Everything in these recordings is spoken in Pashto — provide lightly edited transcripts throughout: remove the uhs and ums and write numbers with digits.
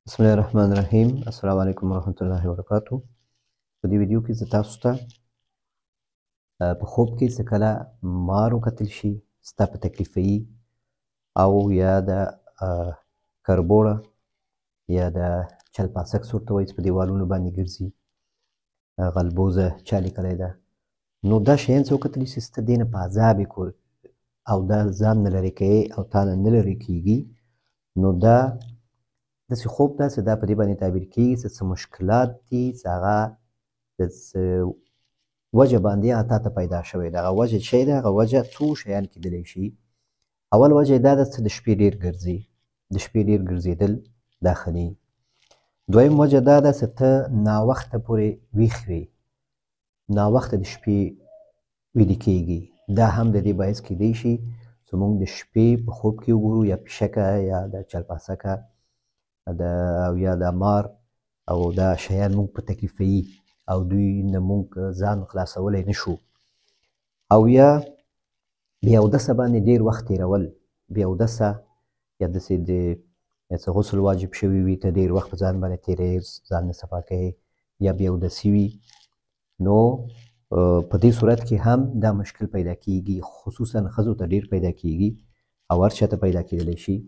بسم الله الرحمن الرحیم. السلام علیکم ورحمۃ الله وبرکاتو. په دې ویډیو کې زه تاسو ته په خوب کې څه کله مار وکتل شي ستا په تکلیفي او یا د کربوړه یا د چلپاسک ورته وایي چې په دیوالونو باندې ګرځي، غلبوزه چا لیکلی ده، نو دا شیان څه وکتلی شي چې ته دې نه په عذاب یې او دا ځان نه لرې کوې او تا نه نه لرې کېږي، نو دا داسې خوب ده چې دا په دې باندې تعبیر کېږي چې څه مشکلات دي چې هغه د څه وجه باندې هغه تا ته پیدا شوی ده. هغه وجه چې ده، هغه وجه څو شیان کېدلی شي. اول وجه یې دا ده چې د شپې ډېر ګرځي، د شپې ډېر ګرځېدل دا خني. دویم وجه دا ده چې ته ناوخته پورې ویښ وې، ناوخته د شپې ویده کېږي. دا هم د دې باعث کېدی شي چې موږ د شپې په خوب کې وګورو یا پیشکه یا د چلپاسکه او یا د مار او دا شیان موږ په تکلیفوي او دوی نه موږ ځان خلاصولی نه شو. او یا بې اودسه باندې ډېر وخت تېرول، بې اودسه یا داسې د څه غسل واجب شوي وي، ته ډېر وخت په ځان باندې تېروې، ځان نه صفا کوې یا بې اودسي وي، نو په دې صورت کې هم دا مشکل پیدا کېږي. خصوصا ښځو ته ډېر پیدا کېږي او هر چا ته پیدا کېدلی شي.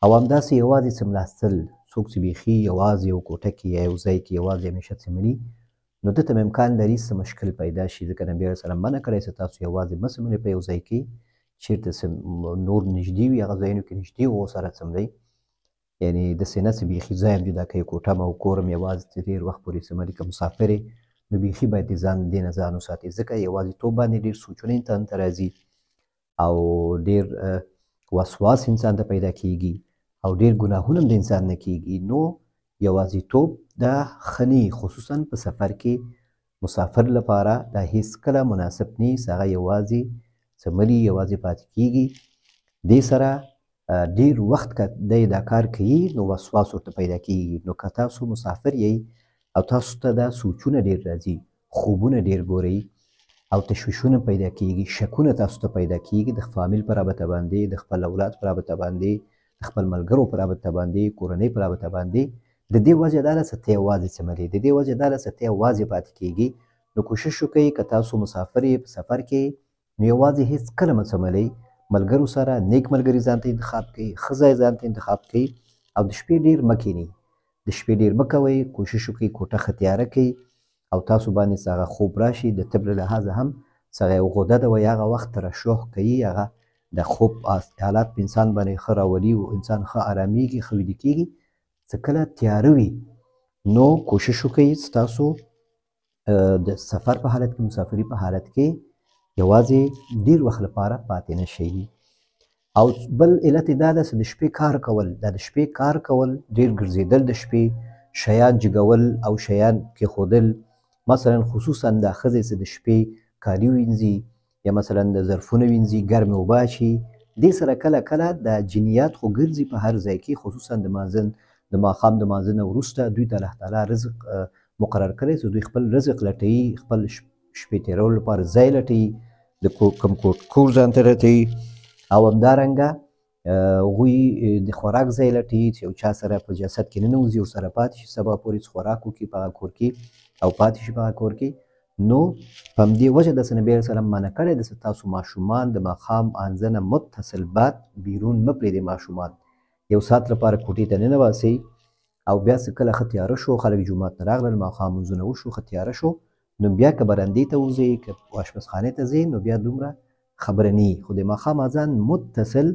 او همداسې یوازې څملاستل، څوک چې بیخي یوازې یو کوټه کې یا یو ځای کې یوازې همیشه څملي، نو ده ته هم امکان لري څه مشکل پیدا شي، ځکه نبي علیه سلام منع کړی چې تاسو یوازې مه څملئ په یو ځای کې، چېرته نور نږدې وي هغه ځایونو کې نږدې ورسره څملئ، یعنې داسې نه چې بیخي ځای هم جدا کوئ، کوټه م او کور هم یوازې ډېر وخت پورې څملي. که مسافر یې نو بیخي باید دې نه ځان وساتئ، ځکه یوازېتوب باندې ډېر سوچونه انسان ته راځي او ډېر وسواس انسان ته پیدا کېږي او ډېر ګناهونه هم د انسان نه کېږي. نو یوازېتوب دا ښه نه وي، خصوصا په سفر کې مسافر لپاره دا هېڅکله مناسب نه وي چې هغه یوازې څملي، یوازې پاتې کېږي. دې سره ډېر وخت که دی دا کار کوي نو وسواس ورته پیدا کېږي. نو که تاسو مسافر یئ او تاسو ته دا سوچونه ډېر راځي، خوبونه ډېر ګورئ او تشویشونه پیدا کېږي، شکونه تاسو ته پیدا کېږي د فامیل په رابطه باندې، د خپل اولاد په رابطه باندې، د خپل ملګرو په رابطه باندې، کورنۍ په رابطه باندې، د دې وجه دا ده چې ته یوازې څملې، د دې وجه دا ده چې ته یوازې پاتې کېږي. نو کوشش وکئ که تاسو مسافر یې په سفر کې نو یوازې هېڅکله مه څملئ، ملګرو سره نیک ملګري ځان ته انتخاب کړئ، ښه ځای ځان ته انتخاب کړئ او د شپې ډېر مه کښېنئ، د شپې ډېر مه کوئ. کوشش وکئ کوټه ښه تیاره کړئ او تاسو باندې چې هغه خوب راشي د طب له لحاظه هم چې هغه یو غده ده وایي هغه وخت ترشح کوي، هغه د خوب حالات په انسان باندې ښه راولي او انسان ښه ارامېږي، ښه ویده کېږي. چې کله تیاره وي نو کوشش وکئ چې تاسو د سفر په حالت کې، مسافري په حالت کې یوازې ډېر وخت لپاره پاتې نه شئ. او بل علت یې دا ده چې د شپې کار کول، دا د شپې کار کول، ډېر ګرځېدل د شپې، شیان جګول او شیان کېښودل، مثلا خصوصا دا ښځې چې د شپې کالي وینځي یا مثلا د ظرفونه وینځي، ګرمې اوبه اچوي، دې سره کله کله دا جنیات خو ګرځي په هر ځای کې، خصوصا د ماښام د مانځه نه وروسته دوی ته الله تعالی رزق مقرر کړی چې دوی خپل رزق لټوي، خپل شپې تېرولو لپاره ځای لټوي، د کوم کور ځان ته لټوي او همدارنګه هغوی د خوراک ځای لټوي چې یو چا سره په جسد کې ننوځي، ورسره پاتې شي، سبا پورې خوراک وکړي په هغه کور کې او پاتې شي په هغه کور کې. نو په همدې وجه د نبي علیه سلام منع کړی ده چې تاسو ماشومان د ماښام آنځه نه متصل بعد بیرون مه پرېږدئ، ماشومان یو ساعت لپاره کوټې ته ننباسئ او بیا چې کله ښه تیاره شو، خلک جومات نه راغلل، ماښام لمونځونه وشو، ښه تیاره شو، نو بیا که برندې ته وځئ، که اشپزخانې ته ځئ، نو بیا دومره خبره نه وي. خو د ماښام اذان متصل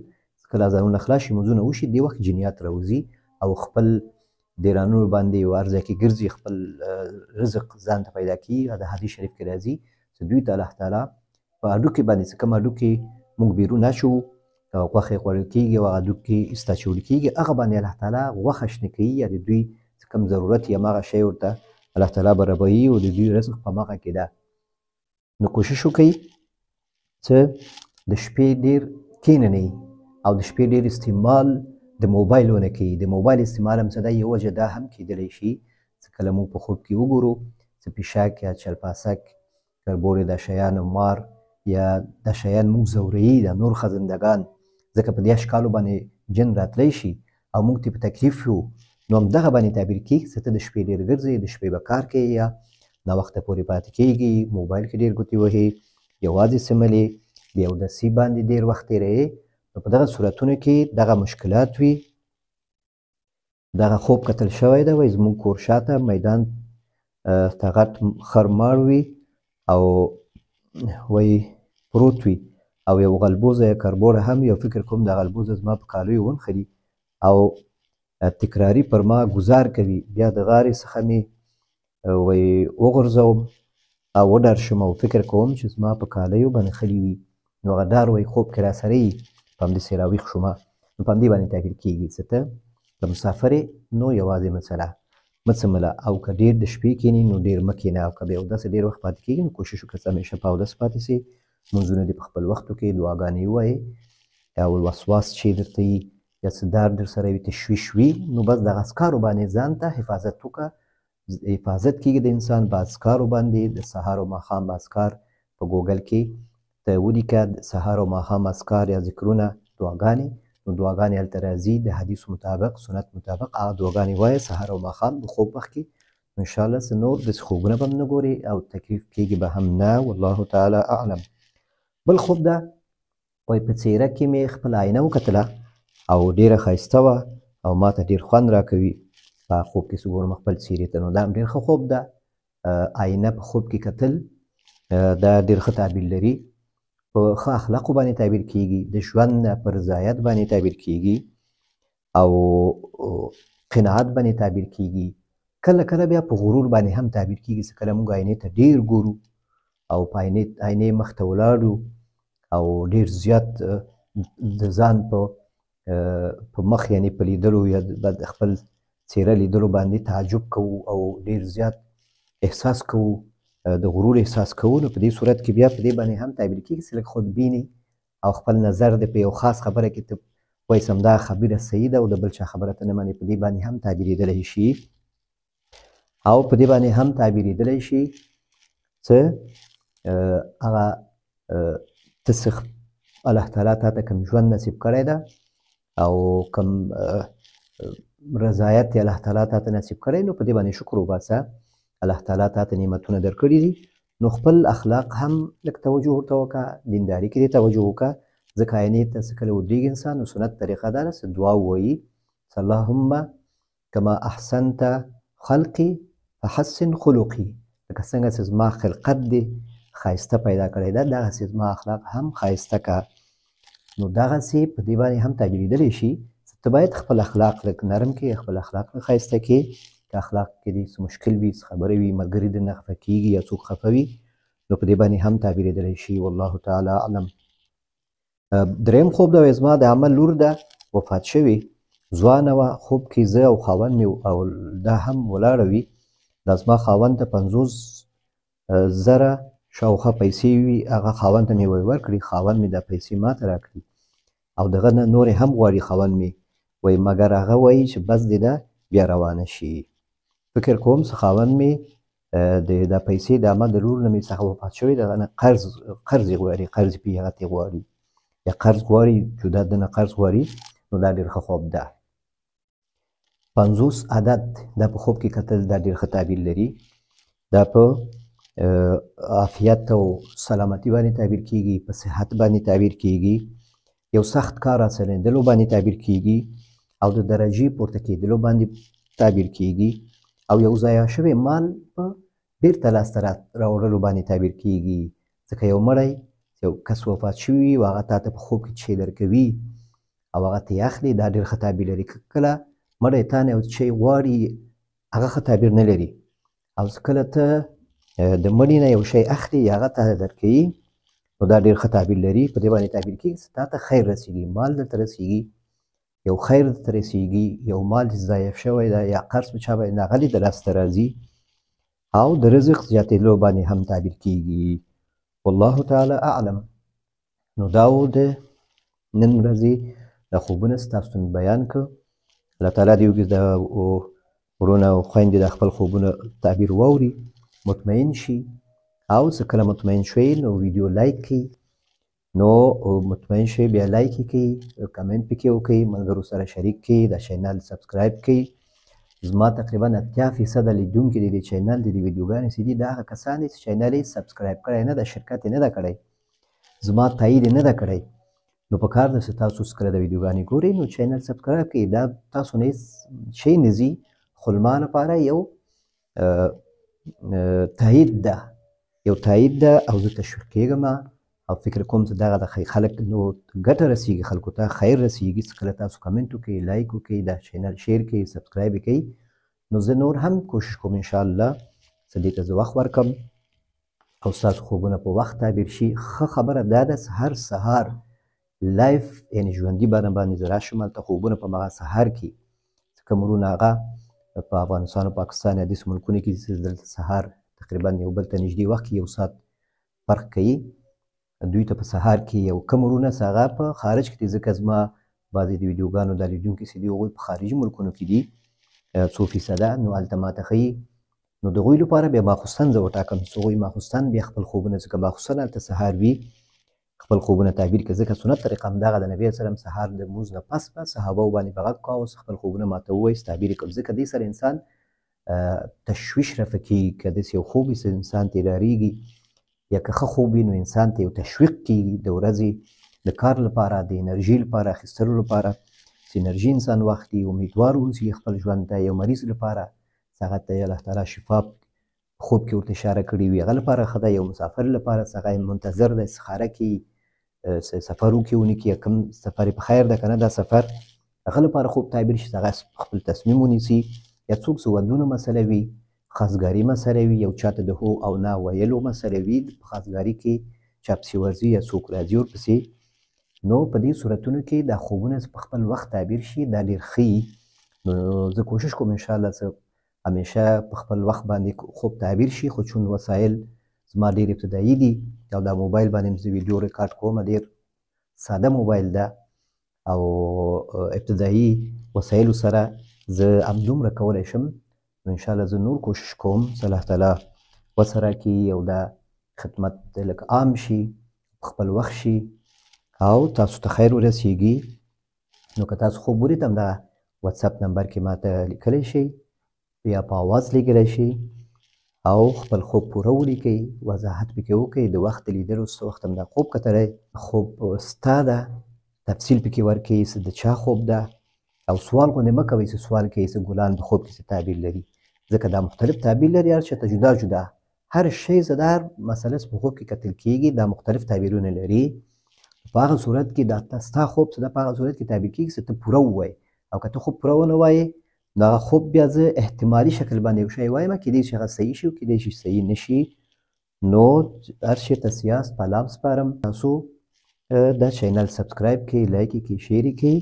کله اذانونه خلاص شي، لمونځونه وشي، دې وخت جنیات راوځي او خپل دیرانونو باندې یو هر ځای کې ګرځي، خپل رزق ځان ته پیدا کړي. د حدیث شریف کې راځي چې دوی ته الله تعالی په هډوکي باندې چې کوم هډوکي موږ بیرون اچوو او غوښه یې خوړل کېږي او هغه هډوکي ایسته اچولي کېږي، هغه باندې الله تعالی غوښه شنه کوي، یا د دوی چې کوم ضرورت یې هماغه شی ورته الله تعالی برابروي او د دوی رزق په هماغه کې ده. نو کوشش وکئ چې د شپې ډېر کښېننئ او د شپې ډېر استعمال د موبایل ونه کوي. د موبایل استعمال هم څه ده، یو وجه دا هم کېدلی شي چې کله موږ په خوب کې وګورو چې پیشک یا چلپاسک، کربوړې، دا شیان مار یا دا شیان موږ ځوروي، دا نور خزندګان، ځکه په دې اشکالو باندې جن راتلی شي او موږ ته په تکلیف یو، نو همدغه باندې تعبیر کېږي چې ته د شپې ډېر ګرځې، د شپې به کار کوې یا ناوخته پورې پاتې کېږي، موبایل کې ډېر ګوتې وهې، یوازې سملې، بې اودسي باندې ډېر وخت تېروې. نو په دغه صورتونو کې دغه مشکلات وي. دغه خوب کتل شوی ده، وایي زموږ کور شاته میدان ته غټ خر مار وي او وایي پروت وي او یو غلبوزه یا کربوړه هم یو فکر کوم د غلبوزه زما په کالیو ونښلي او تکراري پر ما ګزار کوي. بیا د غارې څخه مې وایي وغورځوم او وډار شم او فکر کوم چې زما په کالیو به نښلي وي. نو هغه ډار وایي خوب کې راسره وي، په همداسې راویښ شومه. نو په همدې باندې تعبیر کېږي چې ته که مسافر یې نو یوازې مه څمله، او که ډېر د شپې کښېنې نو ډېر مه کښېنه، او که بې اودسه ډېر وخت پاتې کېږي نو کوشش وکړه چې همیشه په اودس پاتې سې، لمونځونه دې په خپل وختو کې، دعاګانې ووایې او وسواس چې درته وي یا څه درد درسره وي، تشویش وي، نو بس دغه اذکارو باندې ځان ته حفاظت وکړه. حفاظت کېږي د انسان په اذکارو باندې. د سهار او ماښام اذکار په ګوګل کې ته ولیکه، د سهار او ماښام اذکار یا ذکرونه، دعاګانې، نو دعاګانې هلته راځي د حدیثو مطابق، سنت مطابق. هغه دعاګانې وایه سهار او ماښام د خوب وخت کې، نو انشاءالله څه نور داسې خوبونه به هم نه ګورې او تکلیف کېږي به هم نه. والله تعالی اعلم. بل خوب ده، وایي په څېره کې مې خپله آینه وکتله او ډېره ښایسته وه او ما ته ډېر خوند راکوي په خوب کې چې ګورم خپل څېرې ته. نو دا هم ډېر ښه خوب ده. آینه په خوب کې کتل دا ډېر ښه تعبیر لري. په ښه اخلاقو باندې تعبیر کېږي، د ژوند په رضایت باندې تعبیر کېږي او قناعت باندې تعبیر کېږي. کله کله بیا په غرور باندې هم تعبیر کېږي چې کله موږ آینې ته ډېر ګورو او په آینې مخ ته ولاړو او ډېر زیات د ځان په مخ یعنې په لیدلو یا د خپل څېره لیدلو باندې تعجب کوو او ډېر زیات احساس کوو، د غرور احساس کوو. نو په دې صورت کې بیا په دې باندې هم تعبیر کېږي چې لږ خودبیني او خپل نظر د په یو خاص خبره کې ته وایي همدا خبره صحیح ده او د بل چا خبره ته نه منې. په دې باندې هم تعبیرېدلی شي او په دې باندې هم تعبیرېدلی شي چې هغه ته څه الله تعالی تا ته کوم ژوند نصیب کړی ده او کوم رضایت یې الله تعالی تا ته نصیب کړی، نو په دې باندې شکر وباسه. الله تعالی تا ته نعمتونه درکړي دي، نو خپل اخلاق هم لږ توجه ورته وکړه، دینداري کې دې توجه وکړه. ځکه آینې ته چې کله ودرېږي انسان، نو سنت طریقه دا ده چې دعا ووایي چې اللهم کما احسنت خلقي فحسن خلقي، لکه څنګه چې زما خلقت دې ښایسته پیدا کړی ده، دغسې زما اخلاق هم ښایسته که. نو دغسې په دې باندې هم تعبیرېدلی شي چې ته باید خپل اخلاق لږ نرم کړې، خپل اخلاق لږ ښایسته کړې. که اخلاق کې دې څه مشکل وي، څه خبرې وي، ملګري درنه خفه کېږي یا څوک خفه وي، نو په دې باندې هم تعبیرېدلی شي. والله تعالی اعلم. دریم خوب ده، وایي زما د عمل لور ده وفات شوې، ځوانه وه، خوب کې زه او خاوند مې او دا هم ولاړه وي. دا زما خاوند ته 50,000 شاوخوا پیسې وي، هغه خاوند ته مې ورکړي، خاوند مې دا پیسې ما ته راکړي او دغه نه نورې هم غواړي خاوند مې، وایي مګر هغه وایي چې بس دې ده بیا روانه شي. فکر کوم چې خاوند مې دا پیسې د عمل د لور نه مې څخه وفات شوی، دغه نه قرض یې غواړي، قرض پې هغه ترې غواړي یا قرض غواړي، جدا د نه قرض غواړي. نو دا ډېر ښه خوب ده. 50 عدد دا په خوب کې کتل دا ډېر ښه تعبیر لري. دا په عافیت او سلامتي باندې تعبیر کېږي، په صحت باندې تعبیر کېږي، یو سخت کار آسانېدلو باندې تعبیر کېږي او د درجې پورته کېدلو باندې تعبیر کېږي او یو ضایع شوی مال په بېرته لاسته راوړلو باندې تعبیر کېږي. ځکه یو مړی یو کس وفات شوي وي او هغه تا ته په خوب کې شی درکوي او هغه ته یې اخلي، دا ډېر ښه تعبیر لري. که کله مړی تا نه یو شی غواړي، هغه ښه تعبیر نه لري، او کله ته د مړي نه یو شی اخلي یا هغه ته درکوي، نو دا ډېر ښه تعبیر لري. په دې باندې تعبیر کېږي چې تا ته خیر رسېږي، مال درته رسېږي، یو خیر درته رسېږي، یو مال چې ضایع شوی ده یا قرض په چا باندې راغلی د لاسته راځي او د رزق زیاتېدلو باندې هم تعبیر کېږي. والله تعالی اعلم. نو دا و د نن ورځې دا خوبونه ستاسو ته مې بیان کړ. الله تعالی دې وکړي دا وروڼه او خویندې دا خپل خوبونه تعبیر واوري، مطمئن شي، او څه کله مطمئن شوئ نو ویډیو لایک کړئ، نو مطمئن شئ بیا لایک یې کړئ، کمنټ پکې وکړئ، ملګرو سره شریک کړئ، دا چینل سبسکرایب کړئ زما تقریبا 80% لیدونکي د دې چینل د دې ویډیوګانې چې دي دا هغه کسان دي چې چینل یې سبسکرایب کړی نه ده، شرکت یې نه ده کړی، زما تایید یې نه ده کړی. نو په کار ده چې تاسو اوس کله د ویډیوګانې ګورئ نو چینل سبسکرایب کړئ. دا تاسو نه هېڅ شی نه ځي، خو زما لپاره یو تایید ده، یو تایید ده او زه تشویق کېږم او فکر کوم چې دغه د خلک نو ګټه رسېږي، خلکو ته خیر رسېږي چې کله تاسو کمنټ وکړئ، لایک وکړئ، دا چینل شیر کړئ، سبسکرایب یې کړئ. نو زه نور هم کوشش کوم انشاءالله چې دې ته زه وخت ورکړم او ستاسو خوبونه په وخت تعبیر شي. ښه خبره دا ده چې هر سهار لایف یعنې ژوندي بڼه باندې زه راشم هلته خوبونه په همغه سهار کې چې کوم ورونه هغه په افغانستان او پاکستان یا داسې ملکونو کې چې دلته سهار تقریبا یو بل ته نږدې وخت کې یو ساعت فرق کوي، دوی ته په سهار کې یو کم ورونه چې هغه په خارج کې دي، ځکه زما بعضې د ویډیوګانو دا لیدونکي چې دي هغوی په خارجي ملکونو کې دي څو فیصده، نو هلته ماته ښیي. نو د هغوی لپاره بیا ماخوستن زه وټاکم چې هغوی ماخوستن بیا خپل خوبونه، ځکه ماخوستن هلته سهار وي، خپل خوبونه تعبیر کړي، ځکه سنت طریقه همدغه د نبي سلم سهار د لمونځ نه پس به صحابو باندې به غږ کاوه خپل خوبونه ماته ووایست تعبیر یې کړم، ځکه دې سره انسان تشویش رفع کېږي. که داسې یو خوب وي چې انسان ترې ډارېږي یا که ښه خوب وي نو انسان ته یو تشویق کېږي د ورځې د کار لپاره، د انرژي لپاره اخیستلو لپاره، چې انرژي انسان واخلي، امیدوار واوسي خپل ژوند ته. یو مریض لپاره چې هغه ته الله تعالی شفا خوب کې ورته اشاره کړې وي هغه لپاره ښه ده. یو مسافر لپاره چې هغه منتظر دی استخاره کوي سفر وکړي ونه کړي، کوم سفر یې په خیر ده که نه دا سفر، هغه لپاره خوب تعبیر شي چې هغه خپل تصمیم ونیسي. یا څوک چې ودونو مسله وي، خواستګاري مسله وي، یو چاته د هو او نه ویلو مسله وي، په خواستګاري کې چا پسې ورځي یا څوک راځي ورپسې، نو په دې صورتونو کې دا خوبونه په خپل وخت تعبیر شي دا ډېر ښه وي. نو زه کوشش کوم انشاءالله چې همیشه په خپل وخت باندې خوب تعبیر شي، خو چون وسایل زما ډېر ابتدایي دي او دا موبایل باندې زه ویډیو ریکارډ کوم ډېر ساده موبایل ده او ابتدایي وسایلو سره زه همدومره کولی شم. نو انشاءالله زه نور کوشش کوم چې الله تعالی وسه راکړي او دا خدمت لږ عام شي، خپل وخت شي او تاسو ته خیر ورسیږي. نو که تاسو خوب ولید همدغه واتساپ نمبر کې ماته لیکلی شئ یا په آواز لیږلی شئ او خپل خوب پوره ولیکئ، وضاحت پکې وکړئ، د وخت د لیدلو څه وخت همدا خوب کتلی، خوب ستا ده، تفصیل پکې ورکړئ چې د چا خوب ده او سوال غوندې مه کوئ چې سوال کوئ چې ګلان په خوب کې څه تعبیر لري، ځکه دا مختلف تعبیر لري، هر چاته جدا جدا، هر شی چې دا هر مسله چې په خوب کې کتل کېږي دا مختلف تعبیرونه لري. په هغه صورت کې دا ستا خوب چې دا په هغه صورت کې تعبیر کېږي چې ته پوره ووایې، او که ته خوب پوره ونه وایې نو هغه خوب بیا زه احتمالي شکل باندې یو شی وایم، کېدای شي هغه صحیح شي او کېدای شي صحیح نه شي. نو هر شي ته سیاست په الله سپارم. تاسو دا چینل سبسکرایب کړئ، لایک یې کړئ، شیر یې کړئ،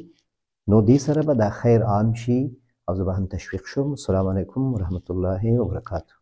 نو دې سره به دا خیر عام شي او زه به هم تشویق شم. السلام علیکم ورحمة الله وبرکاته.